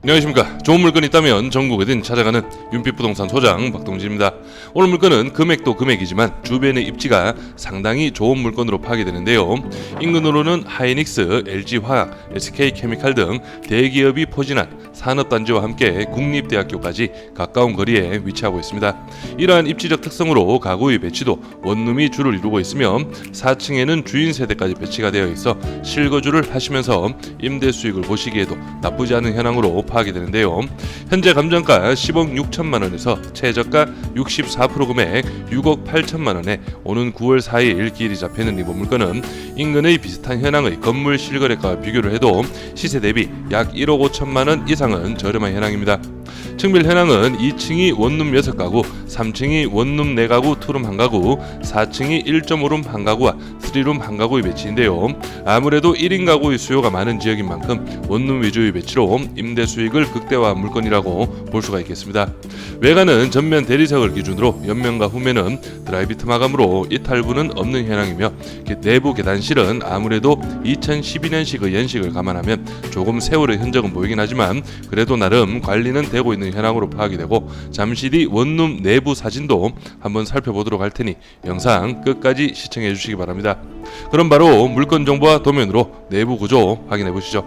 안녕하십니까. 좋은 물건 있다면 전국 어딘 찾아가는 윤빛부동산 소장 박동진입니다. 오늘 물건은 금액도 금액이지만 주변의 입지가 상당히 좋은 물건으로 파악되는데요. 인근으로는 하이닉스, LG화학, SK케미칼 등 대기업이 포진한 산업단지와 함께 국립대학교까지 가까운 거리에 위치하고 있습니다. 이러한 입지적 특성으로 가구의 배치도 원룸이 주를 이루고 있으며 4층에는 주인 세대까지 배치가 되어 있어 실거주를 하시면서 임대 수익을 보시기에도 나쁘지 않은 현황으로 파악이 되는데요. 현재 감정가 10억 6천만 원에서 최저가 64% 금액 6억 8천만 원에 오는 9월 4일 기일이 잡히는 이번 물건은 인근의 비슷한 현황의 건물 실거래가와 비교를 해도 시세 대비 약 1억 5천만 원 이상은 저렴한 현황입니다. 층별 현황은 2층이 원룸 6가구, 3층이 원룸 4가구, 투룸 1가구, 4층이 1.5룸 1가구와 3룸 1가구의 배치인데요. 아무래도 1인 가구의 수요가 많은 지역인 만큼 원룸 위주의 배치로 임대 수익을 극대화한 물건이라고 볼 수가 있겠습니다. 외관은 전면 대리석을 기준으로 옆면과 후면은 드라이비트 마감으로 이탈부는 없는 현황이며 내부 계단실은 아무래도 2012년식의 연식을 감안하면 조금 세월의 흔적은 보이긴 하지만 그래도 나름 관리는 되고 있는 현황으로 파악이 되고, 잠시 뒤 원룸 내부 사진도 한번 살펴보도록 할 테니 영상 끝까지 시청해 주시기 바랍니다. 그럼 바로 물건 정보와 도면으로 내부 구조 확인해 보시죠.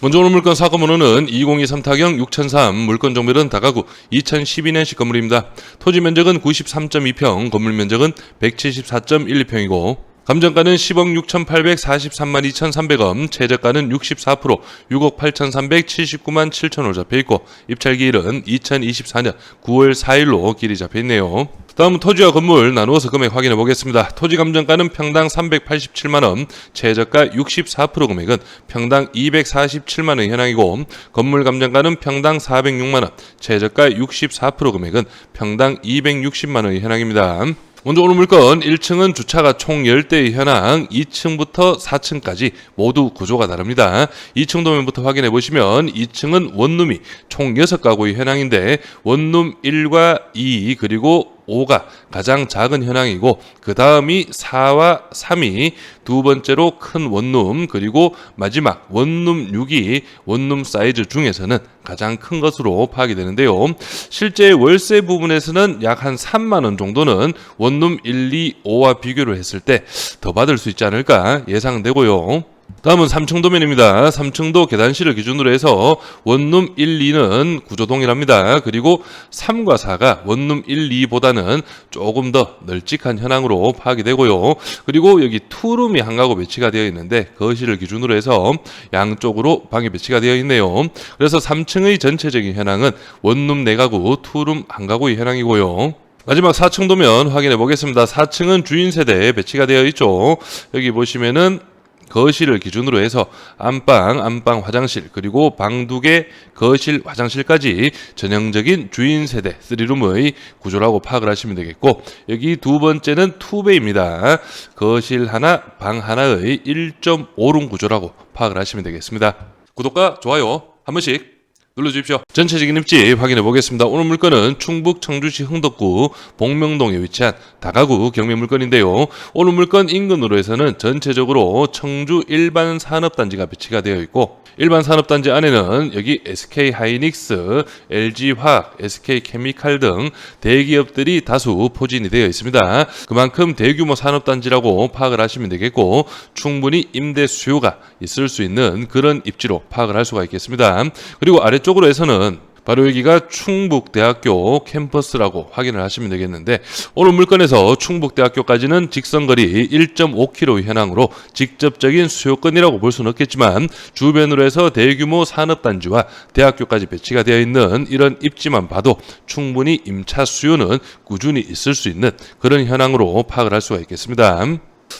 먼저 오늘 물건 사건번호는 2023 타경 6003, 물건 종별은 다가구 2012년식 건물입니다. 토지 면적은 93.2평, 건물 면적은 174.12평이고 감정가는 10억 6,843만 2,300원, 최저가는 64%, 6억 8,379만 7천원 잡혀있고 입찰기일은 2024년 9월 4일로 길이 잡혀있네요. 다음은 토지와 건물 나누어서 금액 확인해 보겠습니다. 토지 감정가는 평당 387만원, 최저가 64% 금액은 평당 247만원 현황이고 건물 감정가는 평당 406만원, 최저가 64% 금액은 평당 260만원 현황입니다. 먼저 오늘 물건 1층은 주차가 총 10대의 현황, 2층부터 4층까지 모두 구조가 다릅니다. 2층 도면부터 확인해 보시면 2층은 원룸이 총 6가구의 현황인데 원룸 1과 2 그리고 5가 가장 작은 현황이고 그 다음이 4와 3이 두 번째로 큰 원룸, 그리고 마지막 원룸 6이 원룸 사이즈 중에서는 가장 큰 것으로 파악이 되는데요. 실제 월세 부분에서는 약 한 3만원 정도는 원룸 1, 2, 5와 비교를 했을 때 더 받을 수 있지 않을까 예상되고요. 다음은 3층 도면입니다. 3층도 계단실을 기준으로 해서 원룸 1, 2는 구조 동일합니다. 그리고 3과 4가 원룸 1, 2보다는 조금 더 널찍한 현황으로 파악이 되고요. 그리고 여기 투룸이 한 가구 배치가 되어 있는데 거실을 기준으로 해서 양쪽으로 방이 배치가 되어 있네요. 그래서 3층의 전체적인 현황은 원룸 4가구, 투룸 1가구의 현황이고요. 마지막 4층 도면 확인해 보겠습니다. 4층은 주인 세대에 배치가 되어 있죠. 여기 보시면은 거실을 기준으로 해서 안방, 화장실, 그리고 방 2개, 거실, 화장실까지 전형적인 주인 세대 3룸의 구조라고 파악을 하시면 되겠고, 여기 두 번째는 2배입니다. 거실 하나, 방 하나의 1.5룸 구조라고 파악을 하시면 되겠습니다. 구독과 좋아요 한 번씩 눌러주십시오. 전체적인 입지 확인해 보겠습니다. 오늘 물건은 충북 청주시 흥덕구 복명동에 위치한 다가구 경매 물건인데요. 오늘 물건 인근으로 해서는 전체적으로 청주 일반 산업단지가 배치가 되어 있고, 일반 산업단지 안에는 여기 SK 하이닉스, LG화학, SK케미칼 등 대기업들이 다수 포진이 되어 있습니다. 그만큼 대규모 산업단지라고 파악을 하시면 되겠고 충분히 임대 수요가 있을 수 있는 그런 입지로 파악을 할 수가 있겠습니다. 그리고 아래쪽으로 해서는 바로 여기가 충북대학교 캠퍼스라고 확인을 하시면 되겠는데, 오늘 물건에서 충북대학교까지는 직선거리 1.5km 현황으로 직접적인 수요권이라고 볼 수는 없겠지만 주변으로 해서 대규모 산업단지와 대학교까지 배치가 되어 있는 이런 입지만 봐도 충분히 임차 수요는 꾸준히 있을 수 있는 그런 현황으로 파악을 할 수가 있겠습니다.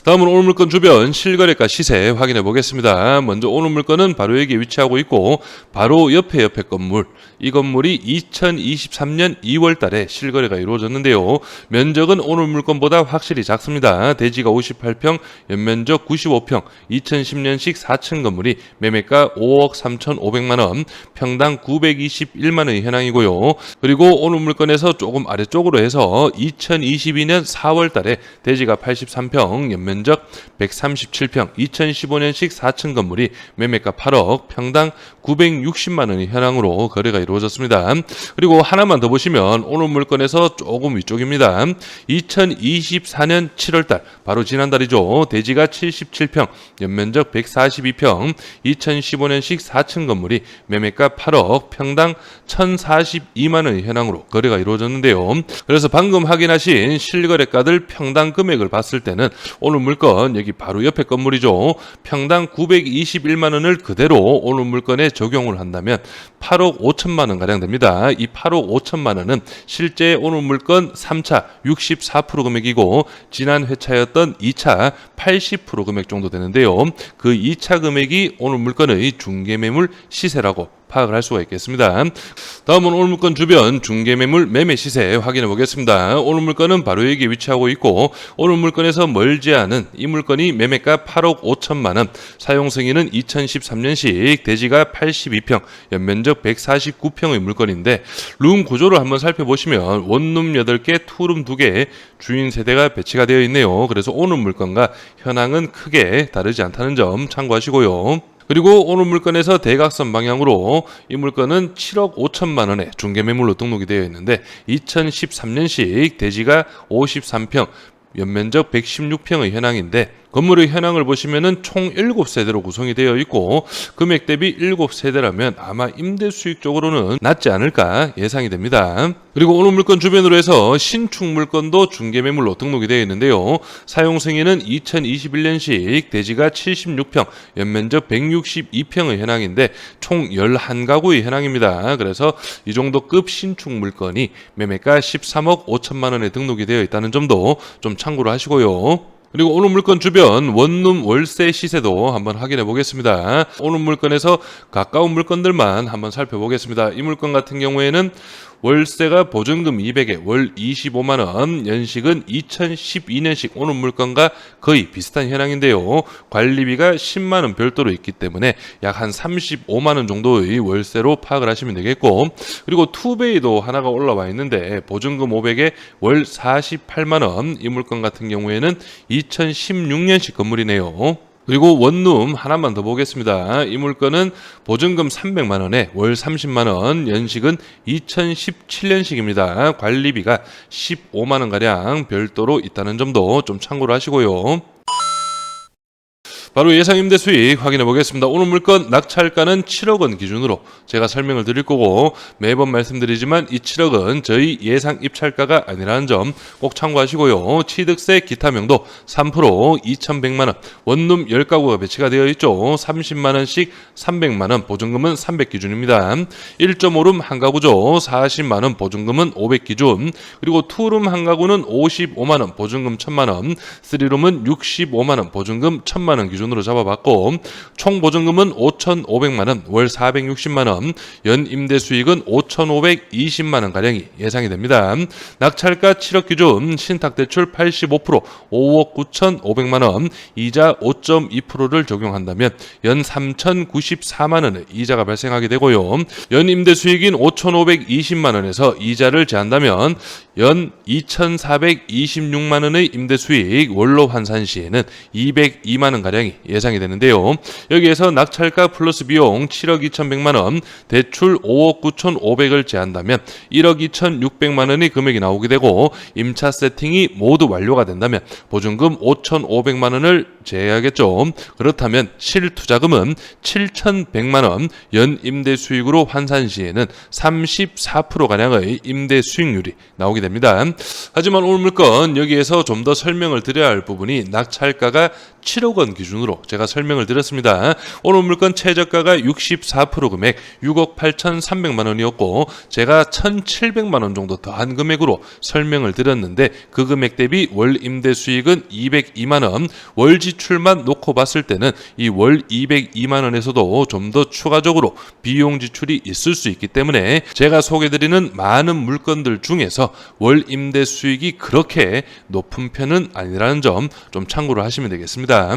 다음은 오늘 물건 주변 실거래가 시세 확인해 보겠습니다. 먼저 오늘 물건은 바로 여기에 위치하고 있고 바로 옆에 건물, 이 건물이 2023년 2월 달에 실거래가 이루어졌는데요. 면적은 오늘 물건보다 확실히 작습니다. 대지가 58평, 연면적 95평, 2010년식 4층 건물이 매매가 5억 3,500만 원, 평당 921만 원의 현황이고요. 그리고 오늘 물건에서 조금 아래쪽으로 해서 2022년 4월 달에 대지가 83평, 연면적 137평 2015년식 4층 건물이 매매가 8억, 평당 960만 원의 현황으로 거래가 이루어졌습니다. 그리고 하나만 더 보시면 오늘 물건에서 조금 위쪽입니다. 2024년 7월달 바로 지난달이죠. 대지가 77평, 연면적 142평, 2015년식 4층 건물이 매매가 8억, 평당 1,042만 원의 현황으로 거래가 이루어졌는데요. 그래서 방금 확인하신 실거래가들 평당 금액을 봤을 때는 오늘 물건 여기 바로 옆에 건물이죠. 평당 921만 원을 그대로 오늘 물건에 적용을 한다면 8억 5천만 원 가량 됩니다. 이 8억 5천만 원은 실제 오늘 물건 3차 64% 금액이고 지난 회차였던 2차 80% 금액 정도 되는데요. 그 2차 금액이 오늘 물건의 중개매물 시세라고 파악을 할 수가 있겠습니다. 다음은 오늘 물건 주변 중개매물 매매 시세 확인해 보겠습니다. 오늘 물건은 바로 여기 위치하고 있고 오늘 물건에서 멀지 않은 이 물건이 매매가 8억 5천만 원, 사용 승인은 2013년식, 대지가 82평, 연면적 149평의 물건인데 룸 구조를 한번 살펴보시면 원룸 8개, 투룸 2개 주인 세대가 배치가 되어 있네요. 그래서 오늘 물건과 현황은 크게 다르지 않다는 점 참고하시고요. 그리고 오늘 물건에서 대각선 방향으로 이 물건은 7억 5천만 원에 중개매물로 등록이 되어 있는데 2013년식, 대지가 53평, 연면적 116평의 현황인데 건물의 현황을 보시면은 총 7세대로 구성이 되어 있고 금액 대비 7세대라면 아마 임대 수익 쪽으로는 낮지 않을까 예상이 됩니다. 그리고 오늘 물건 주변으로 해서 신축 물건도 중개매물로 등록이 되어 있는데요. 사용 승인은 2021년식, 대지가 76평, 연면적 162평의 현황인데 총 11가구의 현황입니다. 그래서 이 정도 급 신축 물건이 매매가 13억 5천만 원에 등록이 되어 있다는 점도 좀 참고를 하시고요. 그리고 오늘 물건 주변 원룸 월세 시세도 한번 확인해 보겠습니다. 오늘 물건에서 가까운 물건들만 한번 살펴보겠습니다. 이 물건 같은 경우에는 월세가 보증금 200에 월 25만 원, 연식은 2012년식 오늘 물건과 거의 비슷한 현황인데요. 관리비가 10만 원 별도로 있기 때문에 약 한 35만 원 정도의 월세로 파악을 하시면 되겠고 그리고 투베이도 하나가 올라와 있는데 보증금 500에 월 48만 원, 이 물건 같은 경우에는 2016년식 건물이네요. 그리고 원룸 하나만 더 보겠습니다. 이 물건은 보증금 300만 원에 월 30만 원, 연식은 2017년식입니다. 관리비가 15만 원 가량 별도로 있다는 점도 좀 참고를 하시고요. 바로 예상 임대 수익 확인해 보겠습니다. 오늘 물건 낙찰가는 7억 원 기준으로 제가 설명을 드릴 거고 매번 말씀드리지만 이 7억은 저희 예상 입찰가가 아니라는 점 꼭 참고하시고요. 취득세 기타 명도 3% 2,100만 원, 원룸 10가구가 배치가 되어 있죠. 30만 원씩 300만 원, 보증금은 300 기준입니다. 1.5룸 한 가구죠. 40만 원, 보증금은 500 기준. 그리고 투룸 한 가구는 55만 원, 보증금 1,000만 원. 3룸은 65만 원, 보증금 1,000만 원 기준. 으로 잡아봤고 총 보증금은 5,500만 원, 월 460만 원, 연 임대 수익은 5,520만 원 가량이 예상이 됩니다. 낙찰가 7억 기준, 신탁 대출 85%, 5억 9,500만 원, 이자 5.2%를 적용한다면 연 3,094만 원의 이자가 발생하게 되고요. 연 임대 수익인 5,520만 원에서 이자를 제한다면 연 2,426만 원의 임대 수익, 원로 환산 시에는 202만 원 가량이 예상이 되는데요. 여기에서 낙찰가 플러스 비용 7억 2,100만 원, 대출 5억 9,500을 제한다면 1억 2,600만 원의 금액이 나오게 되고 임차 세팅이 모두 완료가 된다면 보증금 5,500만 원을 제외하겠죠. 그렇다면 실투자금은 7,100만 원, 연 임대 수익으로 환산 시에는 34% 가량의 임대 수익률이 나오게 됩니다. 하지만 오늘 물건 여기에서 좀 더 설명을 드려야 할 부분이 낙찰가가 7억 원 기준으로 제가 설명을 드렸습니다. 오늘 물건 최저가가 64% 금액 6억 8,300만 원이었고 제가 1,700만 원 정도 더한 금액으로 설명을 드렸는데 그 금액 대비 월 임대 수익은 202만 원, 월 지출만 놓고 봤을 때는 이 월 202만 원에서도 좀 더 추가적으로 비용 지출이 있을 수 있기 때문에 제가 소개드리는 많은 물건들 중에서 월 임대 수익이 그렇게 높은 편은 아니라는 점 좀 참고를 하시면 되겠습니다.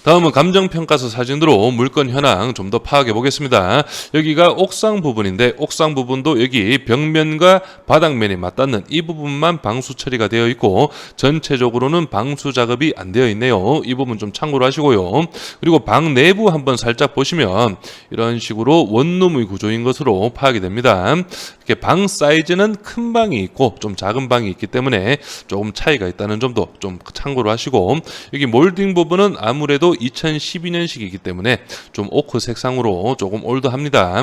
다음은 감정평가서 사진으로 물건 현황 좀 더 파악해 보겠습니다. 여기가 옥상 부분인데 옥상 부분도 여기 벽면과 바닥면이 맞닿는 이 부분만 방수 처리가 되어 있고 전체적으로는 방수 작업이 안 되어 있네요. 이 부분 좀 참고로 하시고요. 그리고 방 내부 한번 살짝 보시면 이런 식으로 원룸의 구조인 것으로 파악이 됩니다. 이렇게 방 사이즈는 큰 방이 있고 좀 작은 방이 있기 때문에 조금 차이가 있다는 점도 좀 참고로 하시고, 여기 몰딩 부분은 아무래도 2012년식이기 때문에 좀 오크 색상으로 조금 올드합니다.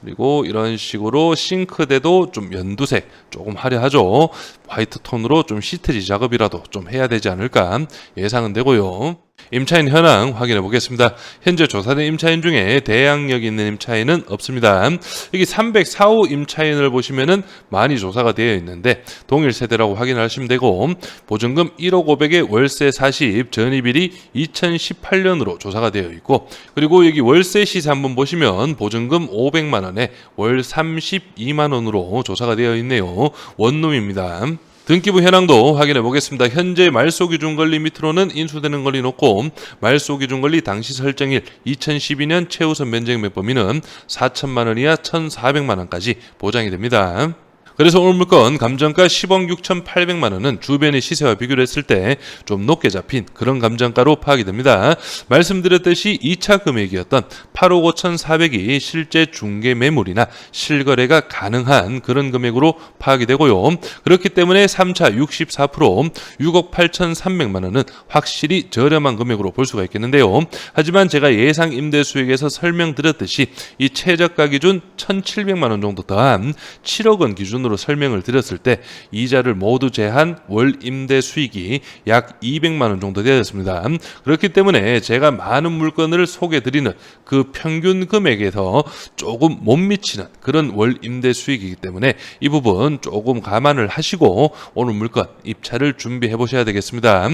그리고 이런 식으로 싱크대도 좀 연두색 조금 화려하죠. 화이트 톤으로 좀 시트지 작업이라도 좀 해야 되지 않을까 예상은 되고요. 임차인 현황 확인해 보겠습니다. 현재 조사된 임차인 중에 대항력이 있는 임차인은 없습니다. 여기 304호 임차인을 보시면은 많이 조사가 되어 있는데 동일 세대라고 확인하시면 되고, 보증금 1억 500에 월세 40, 전입일이 2018년으로 조사가 되어 있고, 그리고 여기 월세 시세 한번 보시면 보증금 500만 원에 월 32만 원으로 조사가 되어 있네요. 원룸입니다. 등기부 현황도 확인해 보겠습니다. 현재 말소기준권리 밑으로는 인수되는 권리 놓고 말소기준권리 당시 설정일 2012년 최우선 면적매 범위는 4천만 원 이하 1,400만 원까지 보장이 됩니다. 그래서 오늘 물건 감정가 10억 6,800만 원은 주변의 시세와 비교를 했을 때 좀 높게 잡힌 그런 감정가로 파악이 됩니다. 말씀드렸듯이 2차 금액이었던 8억 5,400이 실제 중개 매물이나 실거래가 가능한 그런 금액으로 파악이 되고요. 그렇기 때문에 3차 64% 6억 8,300만 원은 확실히 저렴한 금액으로 볼 수가 있겠는데요. 하지만 제가 예상 임대 수익에서 설명드렸듯이 이 최저가 기준 1,700만 원 정도 더한 7억 원 기준으로 설명을 드렸을 때 이자를 모두 제한 월 임대 수익이 약 200만 원 정도 되었습니다. 그렇기 때문에 제가 많은 물건을 소개드리는 그 평균 금액에서 조금 못 미치는 그런 월 임대 수익이기 때문에 이 부분 조금 감안을 하시고 오늘 물건 입찰을 준비해 보셔야 되겠습니다.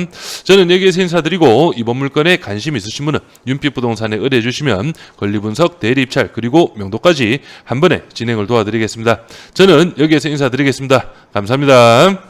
저는 여기에서 인사드리고 이번 물건에 관심 있으신 분은 윤빛부동산에 의뢰해 주시면 권리분석, 대리입찰 그리고 명도까지 한 번에 진행을 도와드리겠습니다. 저는 여기에서 인사드리겠습니다. 감사합니다.